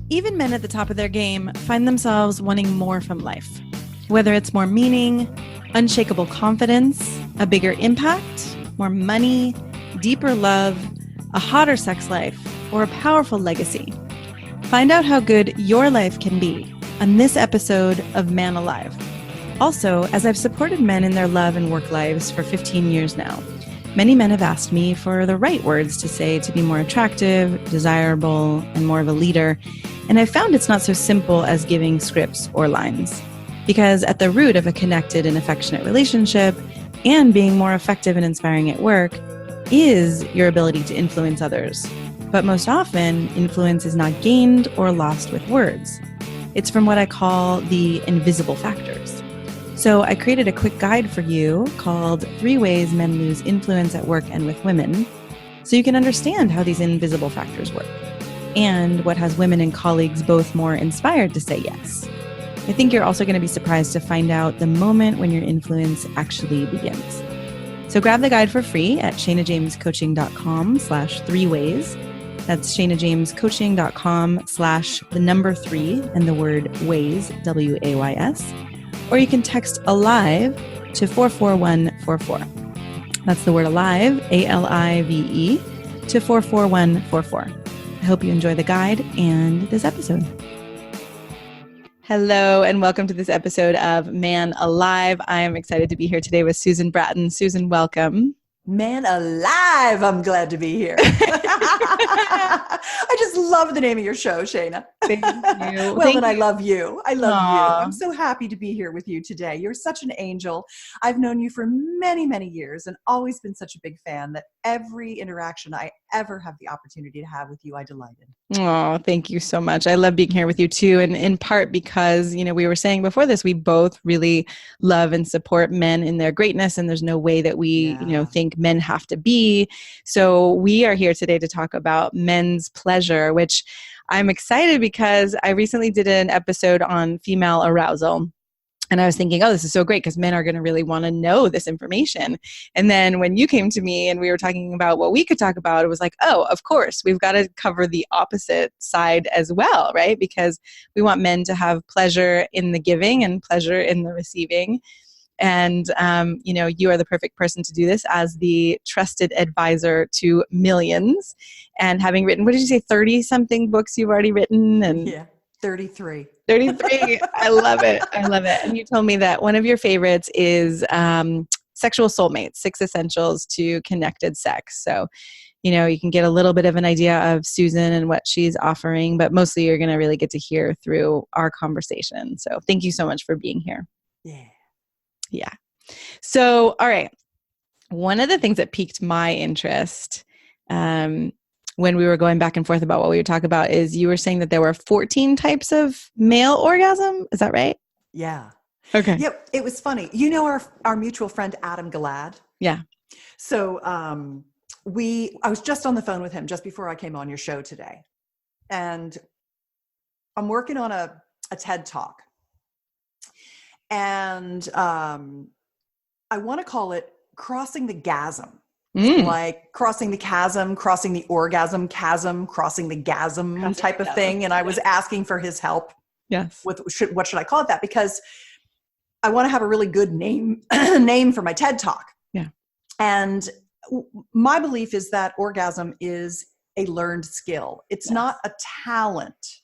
Even men at the top of their game find themselves wanting more from life. Whether it's more meaning, unshakable confidence, a bigger impact, more money, deeper love, a hotter sex life, or a powerful legacy. Find out how good your life can be on this episode of Man Alive. Also, as I've supported men in their love and work lives for 15 years now, many men have asked me for the right words to say to be more attractive, desirable, and more of a leader. And I've found it's not so simple as giving scripts or lines. Because at the root of a connected and affectionate relationship and being more effective and inspiring at work is your ability to influence others. But most often, influence is not gained or lost with words. It's from what I call the invisible factors. So I created a quick guide for you called 3 Ways Men Lose Influence at Work and with Women, so you can understand how these invisible factors work and what has women and colleagues both more inspired to say yes. I think you're also going to be surprised to find out the moment when your influence actually begins. So grab the guide for free at ShaynaJamesCoaching.com/3ways. That's ShaynaJamesCoaching.com/3 and the word ways, WAYS. Or you can text ALIVE to 44144. That's the word ALIVE, ALIVE, to 44144. I hope you enjoy the guide and this episode. Hello, and welcome to this episode of Man Alive. I am excited to be here today with Susan Bratton. Susan, welcome. Man Alive, I'm glad to be here. I just love the name of your show, Shayna. Thank you. Well, I love you. I love you. I'm so happy to be here with you today. You're such an angel. I've known you for many, many years and always been such a big fan that every interaction I ever have the opportunity to have with you, I delight in. Oh, thank you so much. I love being here with you too. And in part because, we were saying before this, we both really love and support men in their greatness. And there's no way that we, think men have to be. So we are here today to talk about men's pleasure, which I'm excited because I recently did an episode on female arousal. And I was thinking, this is so great because men are going to really want to know this information. And then when you came to me and we were talking about what we could talk about, it was like, of course, we've got to cover the opposite side as well, right? Because we want men to have pleasure in the giving and pleasure in the receiving. And, you are the perfect person to do this as the trusted advisor to millions. And having written, what did you say, 30-something books you've already written? And yeah. 33. 33. I love it. I love it. And you told me that one of your favorites is Sexual Soulmates, 6 Essentials to Connected Sex. So, you can get a little bit of an idea of Susan and what she's offering, but mostly you're going to really get to hear through our conversation. So thank you so much for being here. Yeah. So, all right. One of the things that piqued my interest when we were going back and forth about what we would talk about is you were saying that there were 14 types of male orgasm. Is that right? Yeah. Okay. Yep. It was funny. Our mutual friend, Adam Galad. Yeah. So I was just on the phone with him just before I came on your show today. And I'm working on a TED Talk. And I want to call it Crossing the Gasm. Like crossing the chasm, crossing the orgasm chasm, crossing the gasm type of thing. And I was asking for his help. Yes. With what should I call it that? Because I want to have a really good name for my TED Talk. Yeah. And my belief is that orgasm is a learned skill. It's not a talent.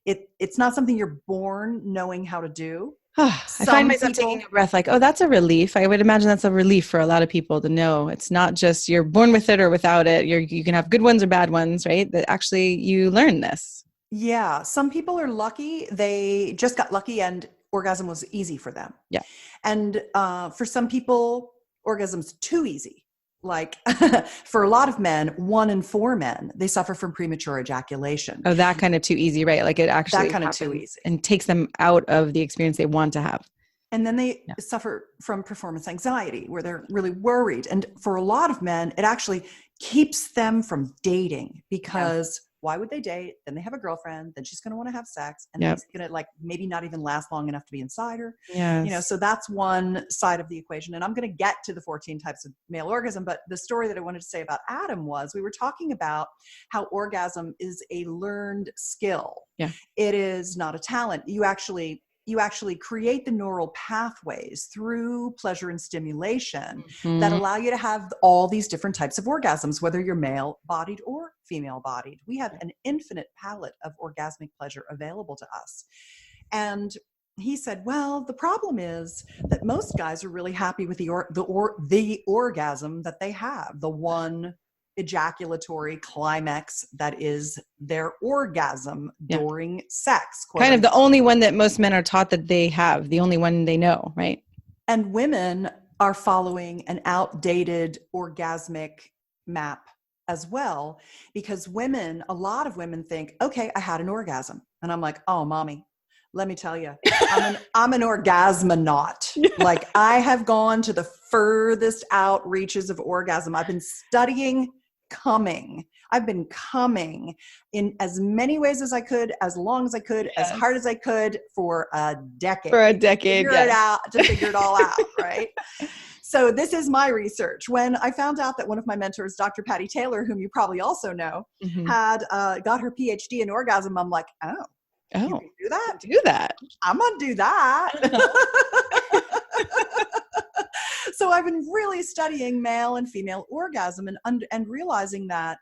It's not something you're born knowing how to do. I find myself taking a breath like, that's a relief. I would imagine that's a relief for a lot of people to know it's not just you're born with it or without it. You can have good ones or bad ones, right? That actually you learn this. Yeah. Some people are lucky. They just got lucky and orgasm was easy for them. Yeah. And for some people, orgasm's too easy. Like for a lot of men, 1 in 4 men, they suffer from premature ejaculation. Oh, that kind of too easy, right? Like it actually that kind of too easy and takes them out of the experience they want to have. And then they suffer from performance anxiety where they're really worried. And for a lot of men, it actually keeps them from dating because why would they date? Then they have a girlfriend, then she's going to want to have sex, and Yep. then he's going to like maybe not even last long enough to be inside her. Yes. So that's one side of the equation. And I'm going to get to the 14 types of male orgasm, but the story that I wanted to say about Adam was we were talking about how orgasm is a learned skill. Yeah. It is not a talent. You actually create the neural pathways through pleasure and stimulation that allow you to have all these different types of orgasms, whether you're male-bodied or female-bodied. We have an infinite palette of orgasmic pleasure available to us. And he said, well, the problem is that most guys are really happy with the orgasm that they have, the one ejaculatory climax that is their orgasm during sex. Kind of the only one that most men are taught that they have, the only one they know, right? And women are following an outdated orgasmic map as well, because a lot of women think, okay, I had an orgasm. And I'm like, oh, mommy, let me tell you, I'm an orgasmonaut. Like I have gone to the furthest out reaches of orgasm. I've been studying coming. I've been coming in as many ways as I could, as long as I could, as hard as I could for a decade. Figure it all out, right? So this is my research. When I found out that one of my mentors, Dr. Patty Taylor, whom you probably also know, had got her PhD in orgasm, I'm like, oh, you can do that? Do that. I'm going to do that. So I've been really studying male and female orgasm and realizing that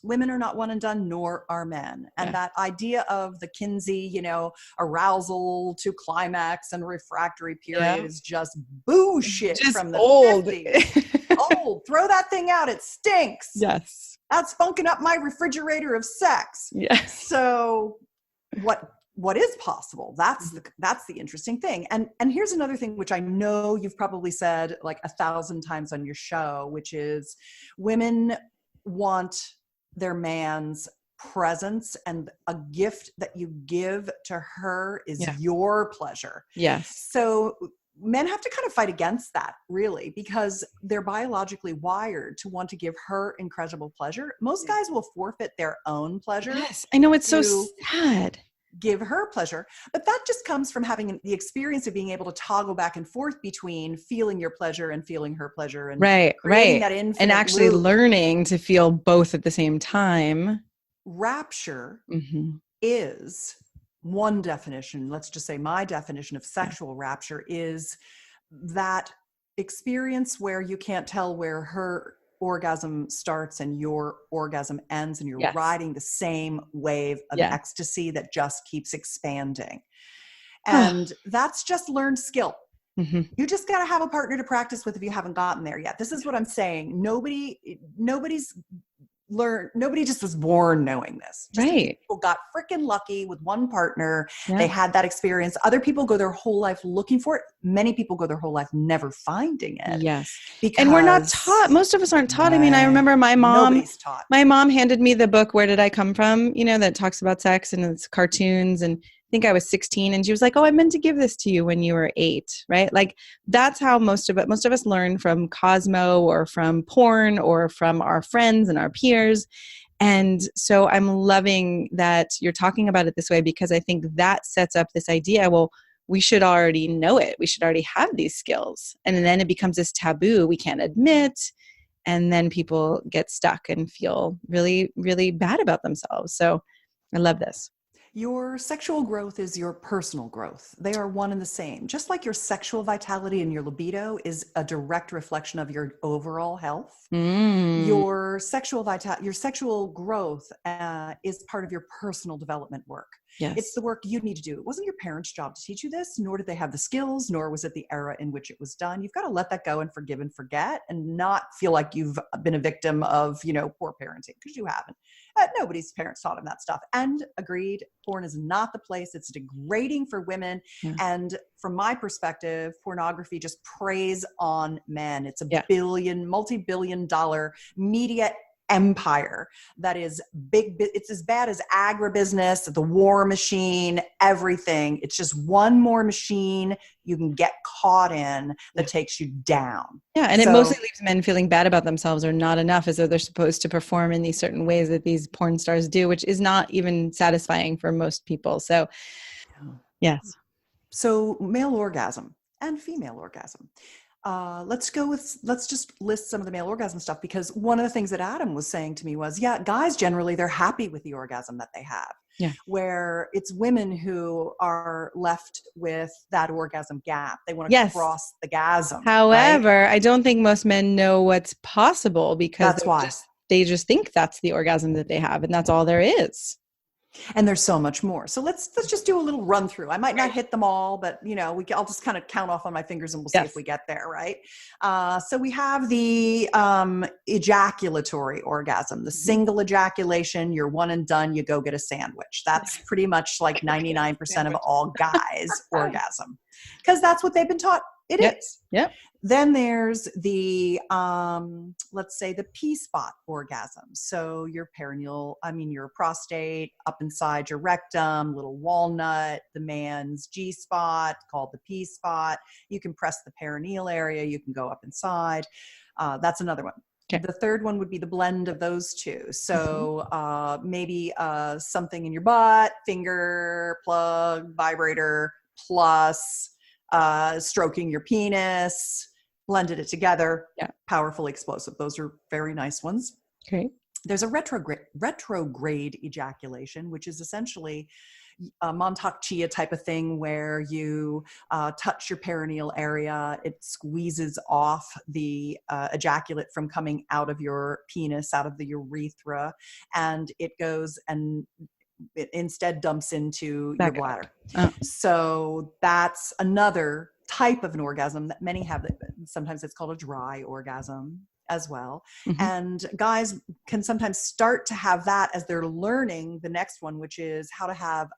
women are not one and done, nor are men. And that idea of the Kinsey, arousal to climax and refractory period is just bullshit from the old. 50s. Old. Throw that thing out. It stinks. Yes. That's funking up my refrigerator of sex. Yes. So what is possible? That's the interesting thing. And here's another thing, which I know you've probably said like 1,000 times on your show, which is women want their man's presence, and a gift that you give to her is your pleasure. Yes. So men have to kind of fight against that, really, because they're biologically wired to want to give her incredible pleasure. Most guys will forfeit their own pleasure. Yes. I know, it's so sad. Give her pleasure, but that just comes from having the experience of being able to toggle back and forth between feeling your pleasure and feeling her pleasure, and creating that infinite and actually loop. Learning to feel both at the same time. Rapture is one definition. Let's just say my definition of sexual rapture is that experience where you can't tell where her orgasm starts and your orgasm ends, and you're riding the same wave of ecstasy that just keeps expanding. And that's just learned skill. You just got to have a partner to practice with if you haven't gotten there yet. This is what I'm saying. Nobody just was born knowing this. Just people got freaking lucky with one partner. They had that experience. Other people go their whole life looking for it. Many people go their whole life never finding it. Yes. Because and we're not taught. Most of us aren't taught. I mean, I remember my mom handed me the book, Where Did I Come From? That talks about sex and it's cartoons, and I think I was 16, and she was like, oh, I meant to give this to you when you were 8, right? Like that's how most of us learn, from Cosmo or from porn or from our friends and our peers. And so I'm loving that you're talking about it this way, because I think that sets up this idea, well, we should already know it. We should already have these skills. And then it becomes this taboo we can't admit. And then people get stuck and feel really, really bad about themselves. So I love this. Your sexual growth is your personal growth. They are one and the same. Just like your sexual vitality and your libido is a direct reflection of your overall health. Your sexual growth is part of your personal development work. Yes. It's the work you need to do. It wasn't your parents' job to teach you this, nor did they have the skills, nor was it the era in which it was done. You've got to let that go and forgive and forget, and not feel like you've been a victim of, poor parenting, because you haven't. Nobody's parents taught them that stuff. And agreed, porn is not the place. It's degrading for women. And from my perspective, pornography just preys on men. It's a multi-billion dollar media empire that is big. It's as bad as agribusiness, the war machine, everything. It's just one more machine you can get caught in that takes you down. Yeah, and it mostly leaves men feeling bad about themselves or not enough, as though they're supposed to perform in these certain ways that these porn stars do, which is not even satisfying for most people. So, yes. So male orgasm and female orgasm. Let's just list some of the male orgasm stuff, because one of the things that Adam was saying to me was, yeah, guys generally, they're happy with the orgasm that they have. Yeah. Where it's women who are left with that orgasm gap. They want to cross the gasm. However, right? I don't think most men know what's possible, because they just think that's the orgasm that they have, and that's all there is. And there's so much more. So let's just do a little run through. I might not hit them all, but I'll just kind of count off on my fingers and we'll see if we get there. Right. So we have the ejaculatory orgasm, the single ejaculation. You're one and done. You go get a sandwich. That's pretty much like 99% of all guys' orgasm, because that's what they've been taught. It is. Yep. Then there's the, let's say the P-spot orgasm. So your your prostate up inside your rectum, little walnut, the man's G-spot called the P-spot. You can press the perineal area. You can go up inside. That's another one. Okay. The third one would be the blend of those two. So maybe something in your butt, finger, plug, vibrator, plus stroking your penis, blended it together. Yeah. Powerful, explosive. Those are very nice ones. Okay. There's a retrograde ejaculation, which is essentially a Montauk Chia type of thing, where you touch your perineal area. It squeezes off the ejaculate from coming out of your penis, out of the urethra, and it goes and it instead dumps into your bladder. Oh. So that's another type of an orgasm that many have. Sometimes it's called a dry orgasm as well. Mm-hmm. And guys can sometimes start to have that as they're learning the next one, which is how to have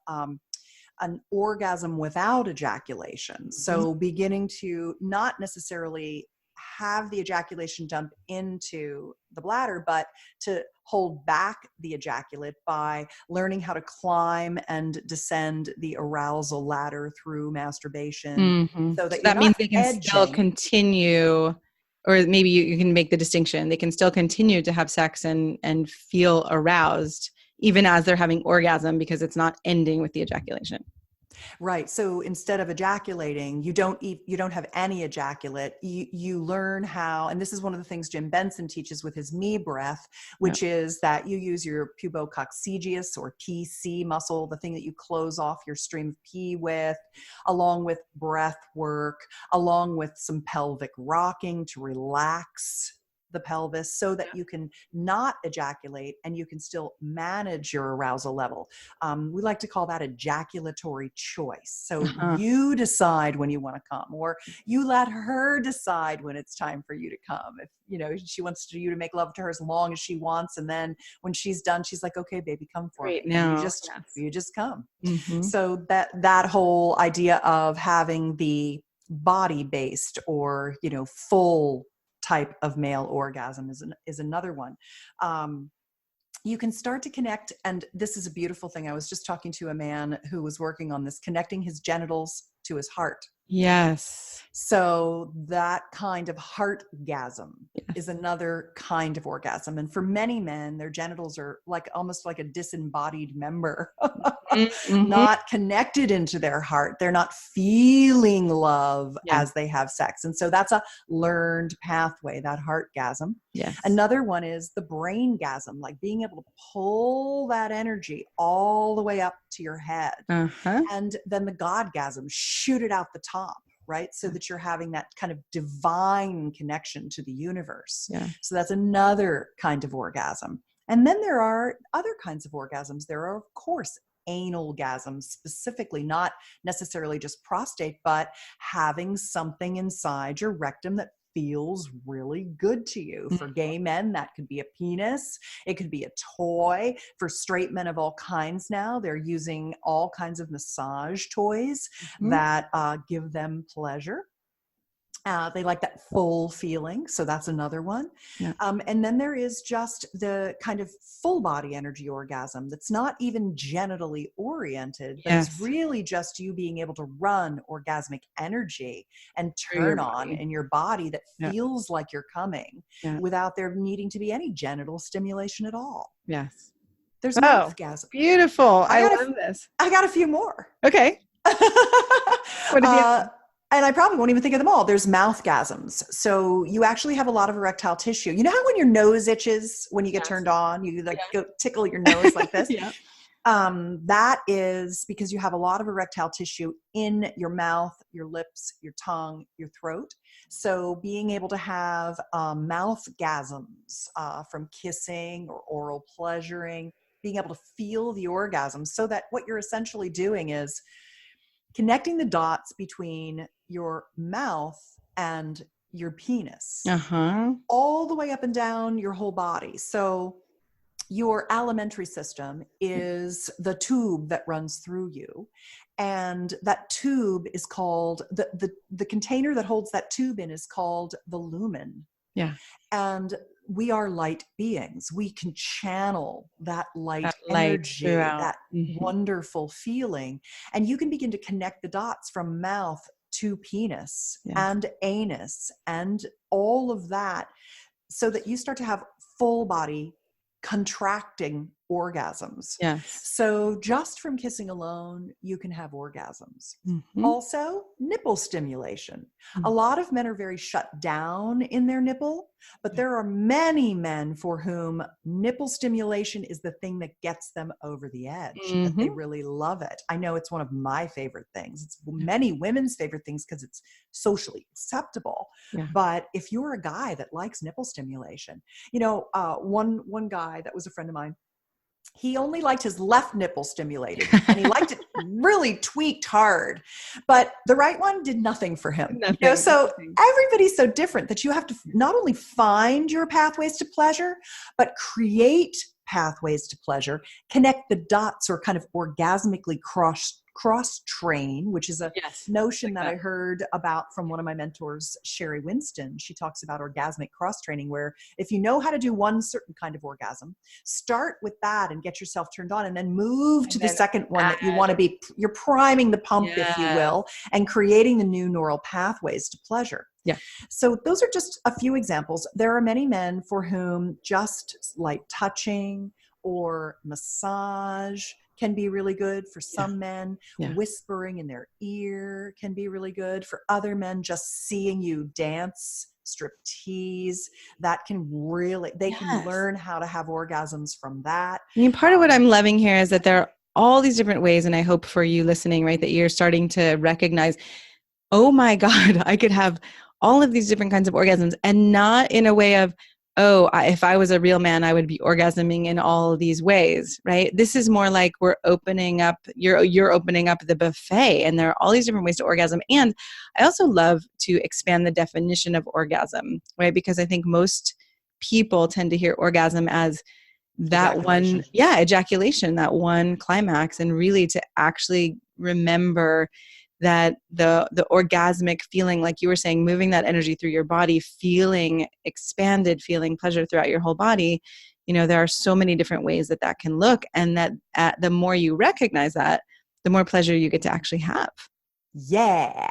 an orgasm without ejaculation. So beginning to not necessarily have the ejaculation dump into the bladder, but to hold back the ejaculate by learning how to climb and descend the arousal ladder through masturbation. So that means they can still continue, or maybe you can make the distinction. They can still continue to have sex and feel aroused even as they're having orgasm, because it's not ending with the ejaculation. Right. So instead of ejaculating, you don't have any ejaculate. You learn how, and this is one of the things Jim Benson teaches with his me breath, which is that you use your pubococcygeus or PC muscle, the thing that you close off your stream of pee with, along with breath work, along with some pelvic rocking to relax the pelvis, so that you can not ejaculate and you can still manage your arousal level. We like to call that ejaculatory choice. So you decide when you want to come, or you let her decide when it's time for you to come. If she wants you to make love to her as long as she wants, and then when she's done, she's like, "Okay, baby, come for me." Now you just come. Mm-hmm. So that whole idea of having the body-based or full type of male orgasm is another one. You can start to connect, and this is a beautiful thing. I was just talking to a man who was working on this, connecting his genitals to his heart. Yes. So that kind of heartgasm is another kind of orgasm. And for many men, their genitals are almost like a disembodied member, not connected into their heart. They're not feeling love as they have sex. And so that's a learned pathway, that heartgasm. Yes. Another one is the braingasm, like being able to pull that energy all the way up to your head. And then the godgasm, shoot it out the top, right? So that you're having that kind of divine connection to the universe. Yeah. So that's another kind of orgasm. And then there are other kinds of orgasms. There are, of course, anal gasms, specifically, not necessarily just prostate, but having something inside your rectum that feels really good to you. For gay men, that could be a penis. It could be a toy. For straight men of all kinds now, they're using all kinds of massage toys that give them pleasure. They like that full feeling. So that's another one. Yeah. And then there is just the kind of full body energy orgasm that's not even genitally oriented, but is really just you being able to run orgasmic energy and turn on in your body that feels like you're coming without there needing to be any genital stimulation at all. Yes. There's mouthgasm. Beautiful. I love this. I got a few more. Okay. What have you? And I probably won't even think of them all. There's mouthgasms. So you actually have a lot of erectile tissue. You know how when your nose itches, when you get turned on, you like go tickle your nose like this? That is because you have a lot of erectile tissue in your mouth, your lips, your tongue, your throat. So being able to have mouthgasms from kissing or oral pleasuring, being able to feel the orgasm, so that what you're essentially doing is connecting the dots between your mouth and your penis, all the way up and down your whole body. So your alimentary system is the tube that runs through you. And that tube is called, the container that holds that tube in is called the lumen. Yeah. And we are light beings. We can channel that light energy, that wonderful feeling. And you can begin to connect the dots from mouth to penis and anus and all of that, so that you start to have full body contracting orgasms. Yes. So just from kissing alone, you can have orgasms. Also, nipple stimulation. A lot of men are very shut down in their nipple, but there are many men for whom nipple stimulation is the thing that gets them over the edge, that they really love it. I know it's one of my favorite things. It's many women's favorite things because it's socially acceptable. But if you're a guy that likes nipple stimulation, you know, one guy that was a friend of mine, he only liked his left nipple stimulated, and he liked it really tweaked hard, but the right one did nothing for him. You know, so everybody's so different that you have to not only find your pathways to pleasure, but create pathways to pleasure, connect the dots, or kind of orgasmically cross train, which is a notion that I heard about from one of my mentors, Sherry Winston. She talks about orgasmic cross training, where if you know how to do one certain kind of orgasm, start with that and get yourself turned on, and then move to the second one that you want to be. You're priming the pump, if you will, and creating the new neural pathways to pleasure. Yeah. So those are just a few examples. There are many men for whom just light touching or massage can be really good. For some men, whispering in their ear can be really good. For other men, just seeing you dance, striptease, that can really, they can learn how to have orgasms from that. I mean, part of what I'm loving here is that there are all these different ways, and I hope for you listening, right, that you're starting to recognize, oh my God, I could have all of these different kinds of orgasms, and not in a way of, if I was a real man, I would be orgasming in all of these ways, right? This is more like we're opening up, you're opening up the buffet, and there are all these different ways to orgasm. And I also love to expand the definition of orgasm, right? Because I think most people tend to hear orgasm as that one, ejaculation, that one climax, and really to actually remember that the orgasmic feeling, like you were saying, moving that energy through your body, feeling expanded, feeling pleasure throughout your whole body, you know, there are so many different ways that can look, and that the more you recognize that, the more pleasure you get to actually have. Yeah.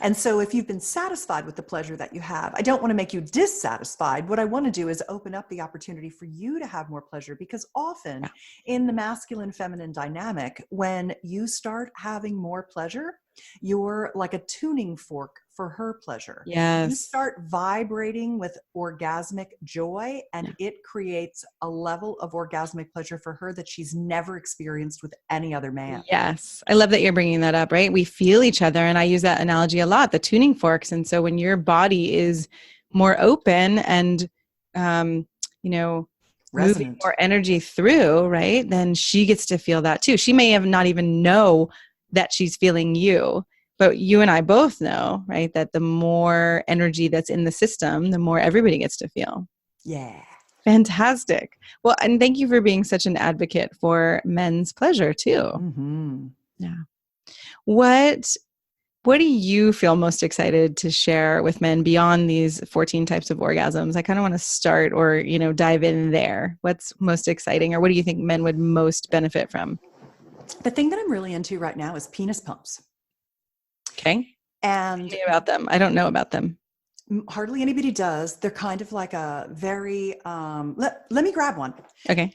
And so if you've been satisfied with the pleasure that you have, I don't want to make you dissatisfied. What I want to do is open up the opportunity for you to have more pleasure, because often in the masculine feminine dynamic, when you start having more pleasure, you're like a tuning fork for her pleasure. Yes. You start vibrating with orgasmic joy, and it creates a level of orgasmic pleasure for her that she's never experienced with any other man. Yes. I love that you're bringing that up, right? We feel each other. And I use that analogy a lot, the tuning forks. And so when your body is more open and, moving more energy through, right, then she gets to feel that too. She may have not even know that she's feeling you, but you and I both know, right, that the more energy that's in the system, the more everybody gets to feel. Yeah. Fantastic. Well, and thank you for being such an advocate for men's pleasure too. Mm-hmm. Yeah. What What do you feel most excited to share with men beyond these 14 types of orgasms? I kind of want to start or, dive in there. What's most exciting, or what do you think men would most benefit from? The thing that I'm really into right now is penis pumps. Okay. And Tell me about them. I don't know about them. hardly anybody does. They're kind of like a very, let me grab one. Okay.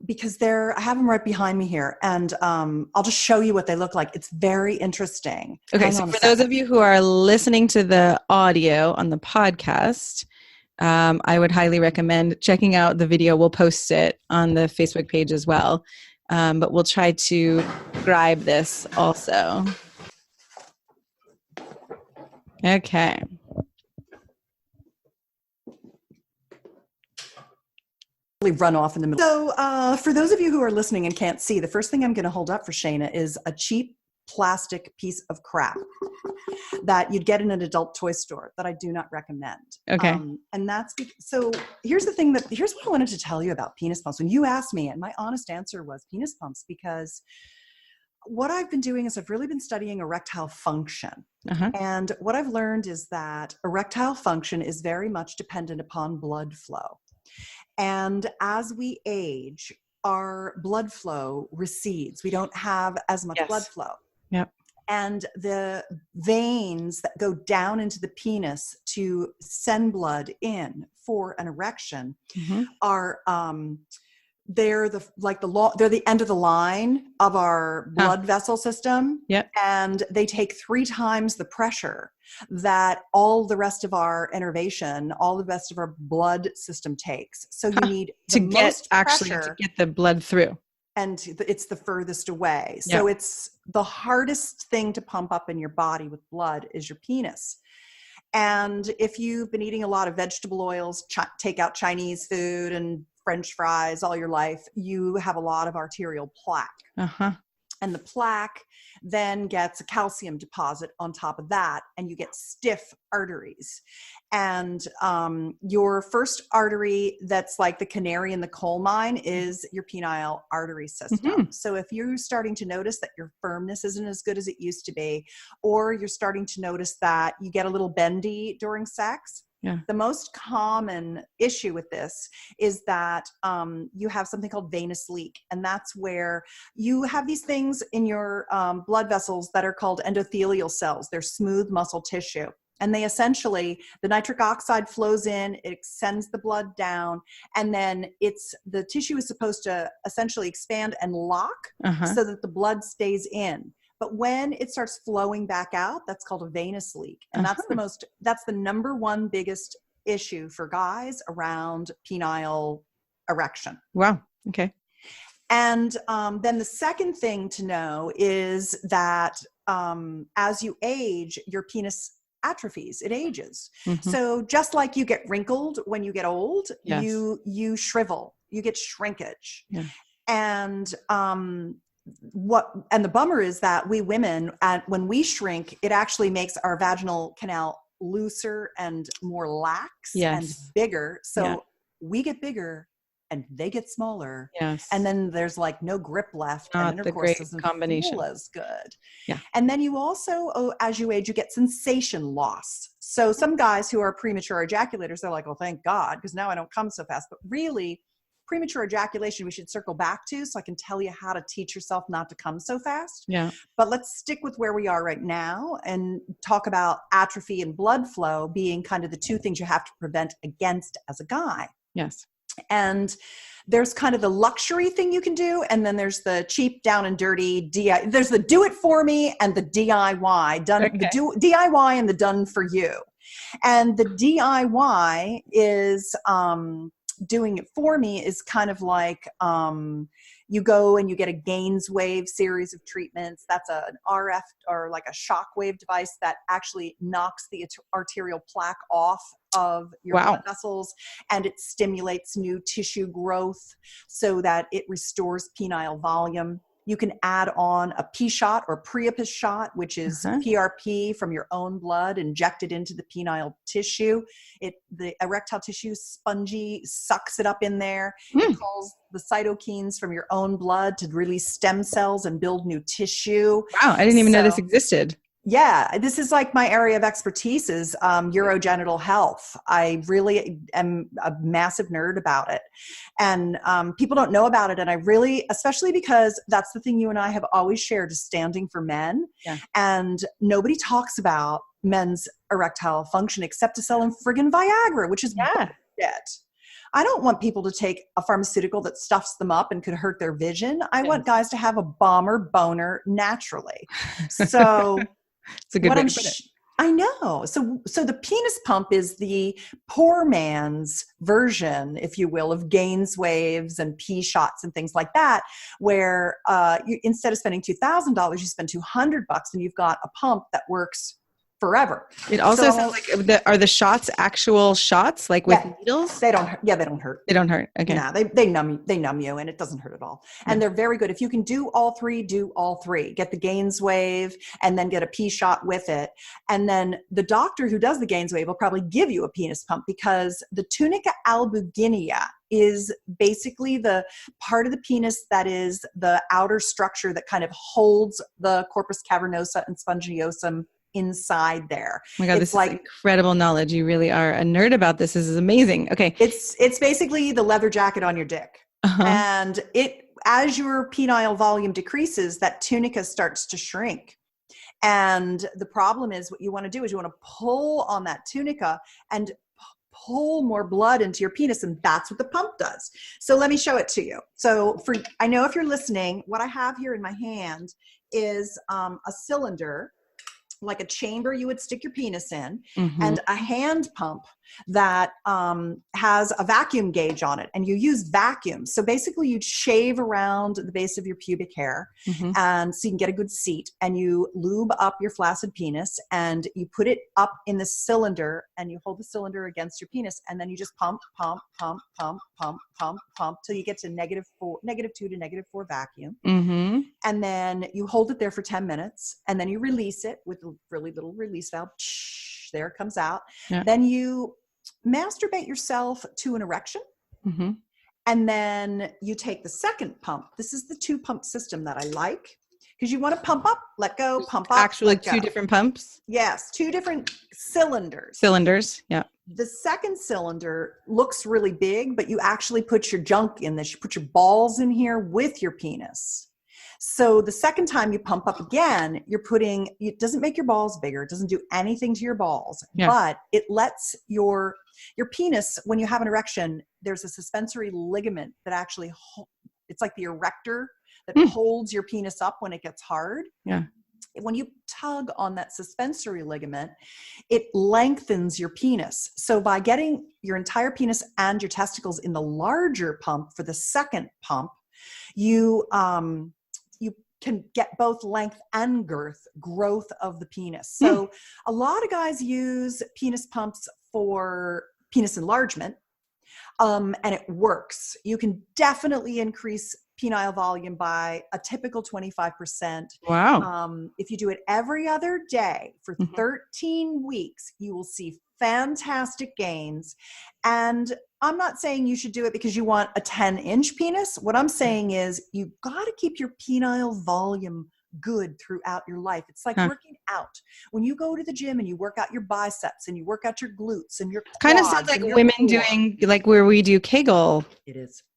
Because I have them right behind me here, and I'll just show you what they look like. It's very interesting. Okay. So for those of you who are listening to the audio on the podcast, I would highly recommend checking out the video. We'll post it on the Facebook page as well. But we'll try to describe this also. Okay. Run off in the middle. So for those of you who are listening and can't see, the first thing I'm going to hold up for Shayna is a cheap plastic piece of crap that you'd get in an adult toy store that I do not recommend. Okay. And that's so here's what I wanted to tell you about penis pumps. When you asked me, and my honest answer was penis pumps, because what I've been doing is I've really been studying erectile function. Uh-huh. And what I've learned is that erectile function is very much dependent upon blood flow. And as we age, our blood flow recedes. We don't have as much blood flow. Yep. And the veins that go down into the penis to send blood in for an erection are they're the end of the line of our blood vessel system. Yep. And they take 3 times the pressure that all the rest of our innervation, all the rest of our blood system takes. So you need to get the blood through. And it's the furthest away. So it's the hardest thing to pump up in your body with blood is your penis. And if you've been eating a lot of vegetable oils, take out Chinese food and French fries all your life, you have a lot of arterial plaque. Uh-huh. And the plaque then gets a calcium deposit on top of that, and you get stiff arteries. And your first artery that's like the canary in the coal mine is your penile artery system. Mm-hmm. So if you're starting to notice that your firmness isn't as good as it used to be, or you're starting to notice that you get a little bendy during sex, the most common issue with this is that you have something called venous leak. And that's where you have these things in your blood vessels that are called endothelial cells. They're smooth muscle tissue. And they essentially, the nitric oxide flows in, it sends the blood down, and then the tissue is supposed to essentially expand and lock so that the blood stays in. But when it starts flowing back out, that's called a venous leak. And that's the number one biggest issue for guys around penile erection. Wow. Okay. And then the second thing to know is that as you age, your penis atrophies, it ages. Mm-hmm. So just like you get wrinkled when you get old, you shrivel, you get shrinkage. Yeah. And the bummer is that we women, when we shrink, it actually makes our vaginal canal looser and more lax and bigger. So we get bigger and they get smaller. Yes. And then there's like no grip left. Not and intercourse doesn't feel as good. Yeah. And then you also, as you age, you get sensation loss. So some guys who are premature ejaculators, they're like, well, thank God, because now I don't come so fast. But really, premature ejaculation, we should circle back to, so I can tell you how to teach yourself not to come so fast. Yeah. But let's stick with where we are right now and talk about atrophy and blood flow being kind of the two things you have to prevent against as a guy. Yes. And there's kind of the luxury thing you can do, and then there's the cheap, down and dirty DIY. There's the do it for me and the DIY, DIY and the done for you. And the DIY is doing it for me is kind of like you go and you get a Gainswave series of treatments. That's an RF or like a shockwave device that actually knocks the arterial plaque off of your blood vessels, and it stimulates new tissue growth so that it restores penile volume. You can add on a P-shot or Priapus shot, which is PRP from your own blood injected into the penile tissue. The erectile tissue is spongy, sucks it up in there. It calls the cytokines from your own blood to release stem cells and build new tissue. Wow, I didn't even know this existed. Yeah, this is like my area of expertise is urogenital health. I really am a massive nerd about it. And people don't know about it. And I really, especially because that's the thing you and I have always shared is standing for men. Yeah. And nobody talks about men's erectile function except to sell them friggin' Viagra, which is bullshit. I don't want people to take a pharmaceutical that stuffs them up and could hurt their vision. I want guys to have a bomber boner naturally. So it's a good way to put it. I know. So the penis pump is the poor man's version, if you will, of Gaines waves and pee shots and things like that, where you, instead of spending $2,000, you spend $200 and you've got a pump that works forever. It also sounds like are the shots actual shots, like with needles? They don't hurt. Yeah, they don't hurt. They don't hurt. Okay. No, they numb you and it doesn't hurt at all. And they're very good. If you can do all three, do all three. Get the Gaines wave and then get a pee shot with it. And then the doctor who does the Gaines wave will probably give you a penis pump because the tunica albuginea is basically the part of the penis that is the outer structure that kind of holds the corpus cavernosa and spongiosum inside there. Oh my God, this is incredible knowledge. You really are a nerd about this. This is amazing. Okay. It's basically the leather jacket on your dick. And as your penile volume decreases, that tunica starts to shrink. And the problem is what you want to do is you want to pull on that tunica and pull more blood into your penis. And that's what the pump does. So let me show it to you. So I know if you're listening, what I have here in my hand is a cylinder, like a chamber you would stick your penis in, and a hand pump that has a vacuum gauge on it, and you use vacuum. So basically you'd shave around the base of your pubic hair and so you can get a good seat, and you lube up your flaccid penis and you put it up in the cylinder and you hold the cylinder against your penis, and then you just pump till you get to -2 to -4 vacuum. And then you hold it there for 10 minutes and then you release it with a really little release valve. There it comes out. Then you masturbate yourself to an erection. And then you take the second pump. This is the 2-pump system that I like because you want to pump up, let go, pump up. Actually, 2 different pumps? Yes, 2 different cylinders. Yeah. The second cylinder looks really big, but you actually put your junk in this. You put your balls in here with your penis. So the second time you pump up again, it doesn't make your balls bigger. It doesn't do anything to your balls, but it lets your penis, when you have an erection, there's a suspensory ligament that actually, it's like the erector that holds your penis up when it gets hard. Yeah. When you tug on that suspensory ligament, it lengthens your penis. So by getting your entire penis and your testicles in the larger pump for the second pump, you can get both length and growth of the penis. So a lot of guys use penis pumps for penis enlargement, and it works. You can definitely increase penile volume by a typical 25%. Wow. If you do it every other day for 13 weeks, you will see fantastic gains. And I'm not saying you should do it because you want a 10-inch penis. What I'm saying is you've got to keep your penile volume good throughout your life. It's like working out. When you go to the gym and you work out your biceps and you work out your glutes and your quads, kind of sounds like women doing like where we do Kegel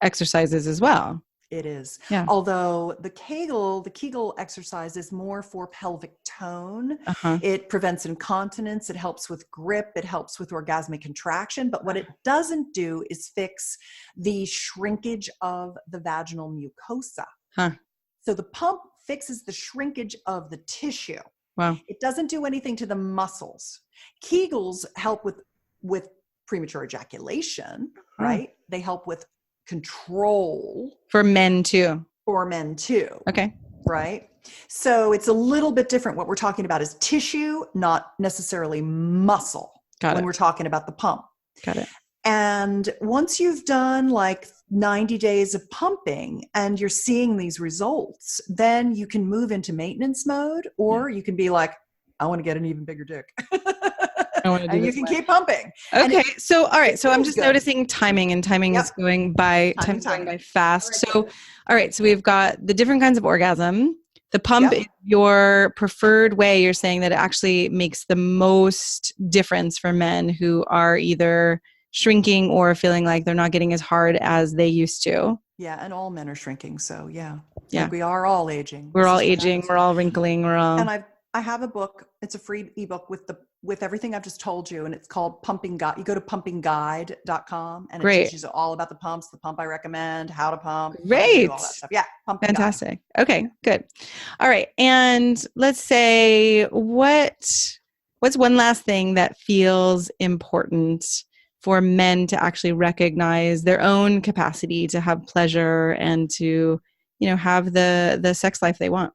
exercises as well. It is. Yeah. Although the Kegel exercise is more for pelvic tone. It prevents incontinence. It helps with grip. It helps with orgasmic contraction. But what it doesn't do is fix the shrinkage of the vaginal mucosa. So the pump fixes the shrinkage of the tissue. Wow. It doesn't do anything to the muscles. Kegels help with premature ejaculation, right? They help with control. For men too. Okay. Right. So it's a little bit different. What we're talking about is tissue, not necessarily muscle. When we're talking about the pump. Got it. And once you've done like 90 days of pumping and you're seeing these results, then you can move into maintenance mode, or you can be like, I want to get an even bigger dick. And you can keep pumping. Okay. So, all right. So I'm just noticing timing, and timing is going by, time's going by fast. So, all right. So we've got the different kinds of orgasm, The pump Yep. is your preferred way. You're saying that it actually makes the most difference for men who are either shrinking or feeling like they're not getting as hard as they used to. Yeah, and all men are shrinking. So yeah, Yeah. like we are all aging. We're This all is what aging. happens. We're all wrinkling. We're all. And I have a book. It's a free ebook with everything I've just told you, and it's called Pumping Guide. You go to pumpingguide.com, and it Great. teaches you all about the pumps, the pump I recommend, how to pump, what to do, Great. all that stuff. Yeah, Pumping Guide. Fantastic. Okay, good. All right. And let's say what's one last thing that feels important for men to actually recognize their own capacity to have pleasure and to, have the sex life they want?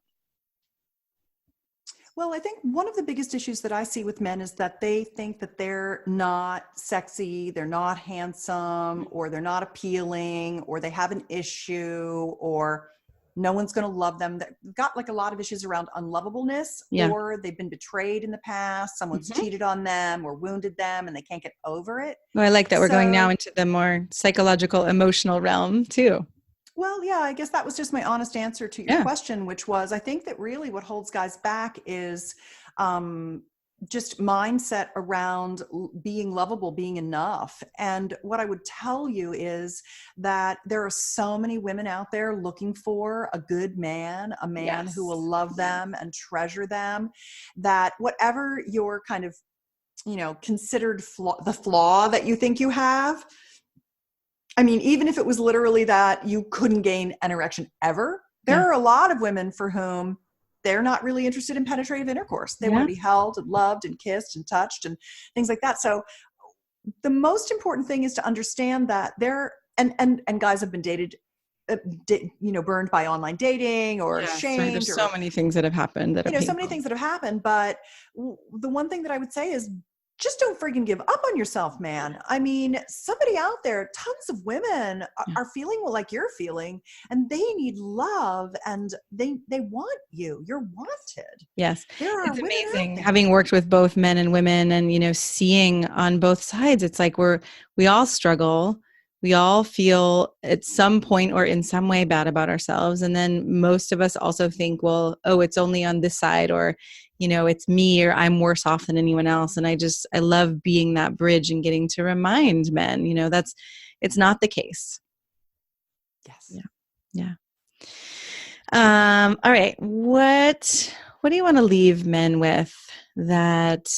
Well, I think one of the biggest issues that I see with men is that they think that they're not sexy, they're not handsome, or they're not appealing, or they have an issue, or no one's going to love them. They've got like a lot of issues around unlovableness, Yeah. or they've been betrayed in the past, someone's cheated on them or wounded them and they can't get over it. Well, I like that we're going now into the more psychological, emotional realm too. Well, yeah, I guess that was just my honest answer to your question, which was, I think that really what holds guys back is just mindset around being lovable, being enough. And what I would tell you is that there are so many women out there looking for a good man, a man who will love them and treasure them, that whatever your kind of, considered the flaw that you think you have, I mean, even if it was literally that you couldn't gain an erection ever, there are a lot of women for whom they're not really interested in penetrative intercourse. They want to be held and loved and kissed and touched and things like that. So the most important thing is to understand that and guys have been dated, burned by online dating or shamed. There's so many things that have happened that are so many things that have happened. But the one thing that I would say is, just don't freaking give up on yourself, man. I mean, somebody out there, tons of women are feeling like you're feeling, and they need love, and they want you. You're wanted. Yes. It's amazing having worked with both men and women and, seeing on both sides. It's like we all struggle. We all feel at some point or in some way bad about ourselves. And then most of us also think, well, it's only on this side, or, it's me, or I'm worse off than anyone else. And I love being that bridge and getting to remind men, it's not the case. Yes. Yeah. All right. What do you want to leave men with that,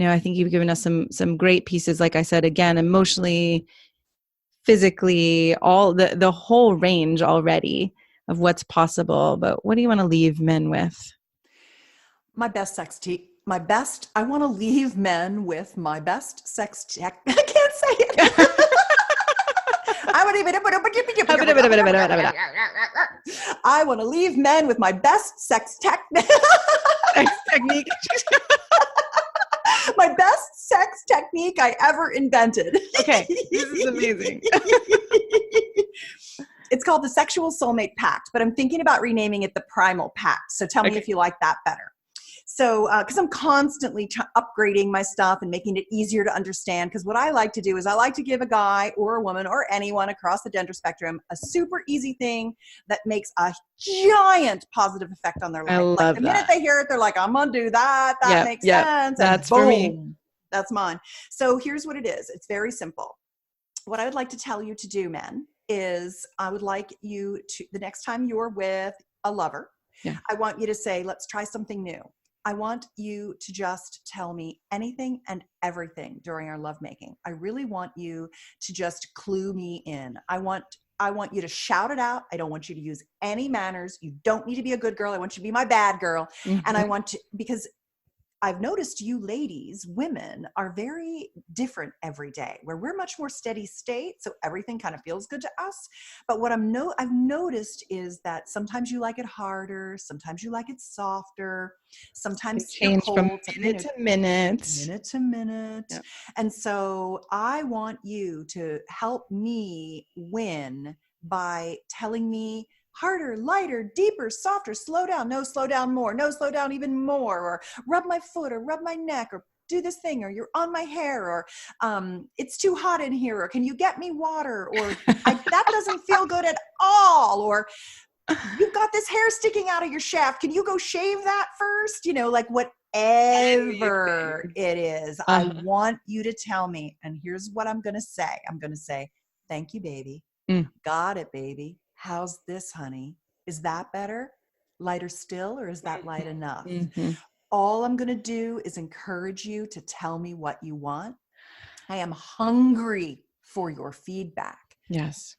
I think you've given us some great pieces, like I said, again, emotionally, physically, all the whole range already of what's possible. But what do you want to leave men with? I want to leave men with my best sex tech. I can't say it. I want to leave men with my best sex technique. My best sex technique I ever invented. Okay, this is amazing. It's called the Sexual Soulmate Pact, but I'm thinking about renaming it the Primal Pact. So tell me if you like that better. So, because I'm constantly upgrading my stuff and making it easier to understand, because what I like to do is I like to give a guy or a woman or anyone across the gender spectrum a super easy thing that makes a giant positive effect on their life. I love the minute they hear it, they're like, I'm going to do that. That makes sense. That's boom, for me. That's mine. So here's what it is. It's very simple. What I would like to tell you to do, men, is I would like you to, the next time you're with a lover, I want you to say, let's try something new. I want you to just tell me anything and everything during our lovemaking. I really want you to just clue me in. I want you to shout it out. I don't want you to use any manners. You don't need to be a good girl. I want you to be my bad girl. Mm-hmm. And I want to, because I've noticed you ladies, women, are very different every day, where we're much more steady state, so everything kind of feels good to us. But what I've noticed is that sometimes you like it harder, sometimes you like it softer, sometimes it changes from minute to minute. Minute to minute. Yep. And so I want you to help me win by telling me harder, lighter, deeper, softer, slow down, no, slow down more, no, slow down even more, or rub my foot or rub my neck, or do this thing, or you're on my hair, or it's too hot in here, or can you get me water, or that doesn't feel good at all, or you've got this hair sticking out of your shaft. Can you go shave that first? You know, like whatever it is, I want you to tell me. And here's what I'm going to say. I'm going to say, thank you, baby. Got it, baby. How's this, honey? Is that better? Lighter still, or is that light enough? All I'm going to do is encourage you to tell me what you want. I am hungry for your feedback. Yes.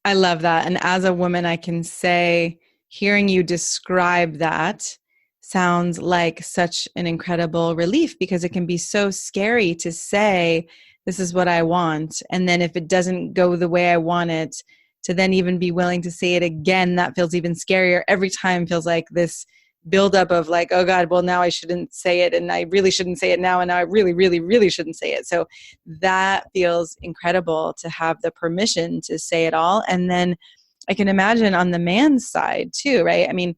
I love that. And as a woman, I can say, hearing you describe that sounds like such an incredible relief, because it can be so scary to say, this is what I want. And then if it doesn't go the way I want it, to then even be willing to say it again, that feels even scarier. Every time feels like this buildup of like, oh God, well now I shouldn't say it, and I really shouldn't say it now, and now I really, really, really shouldn't say it. So that feels incredible to have the permission to say it all. And then I can imagine on the man's side too, right? I mean,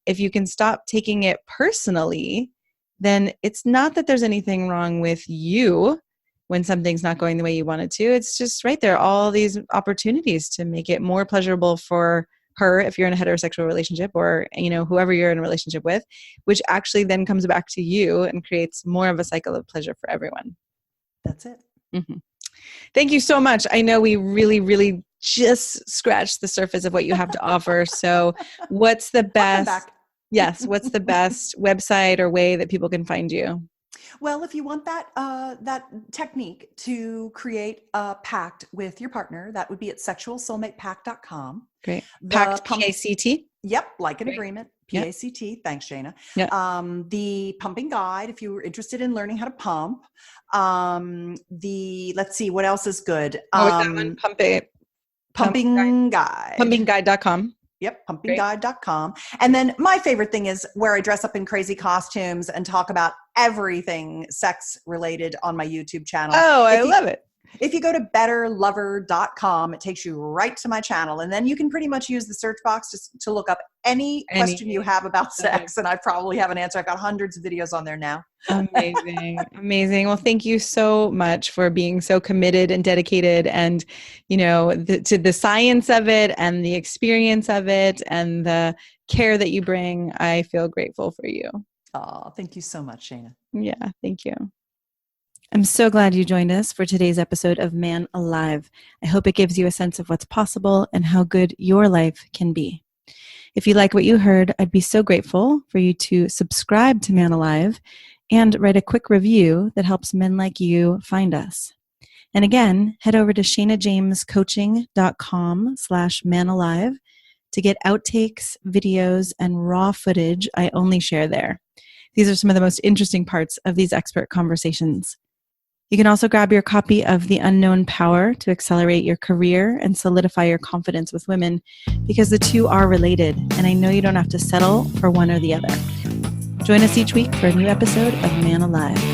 if you can stop taking it personally, then it's not that there's anything wrong with you when something's not going the way you want it to. It's just right there, all these opportunities to make it more pleasurable for her if you're in a heterosexual relationship, or, you know, whoever you're in a relationship with, which actually then comes back to you and creates more of a cycle of pleasure for everyone. That's it. Thank you so much. I know we really, really just scratched the surface of what you have to offer. So what's the best, what's the best website or way that people can find you? Well, if you want that that technique to create a pact with your partner, that would be at sexualsoulmatepact.com. Great. Pact, P-A-C-T? Yep, like an agreement. P-A-C-T. Yep. Thanks, Shana. Yep. The pumping guide, if you were interested in learning how to pump. Let's see, what else is good? What was that one? Pumping guide. Pumpingguide.com. Yep, pumpingguide.com. And then my favorite thing is where I dress up in crazy costumes and talk about everything sex related on my YouTube channel. Oh, I love it. If you go to betterlover.com, it takes you right to my channel. And then you can pretty much use the search box to look up any question you have about sex. And I probably have an answer. I've got hundreds of videos on there now. Amazing. Amazing. Well, thank you so much for being so committed and dedicated, and, you know, to the science of it and the experience of it and the care that you bring. I feel grateful for you. Oh, thank you so much, Shana. Yeah, thank you. I'm so glad you joined us for today's episode of Man Alive. I hope it gives you a sense of what's possible and how good your life can be. If you like what you heard, I'd be so grateful for you to subscribe to Man Alive and write a quick review that helps men like you find us. And again, head over to shanajamescoaching.com/manalive to get outtakes, videos, and raw footage I only share there. These are some of the most interesting parts of these expert conversations. You can also grab your copy of The Unknown Power to accelerate your career and solidify your confidence with women, because the two are related, and I know you don't have to settle for one or the other. Join us each week for a new episode of Man Alive.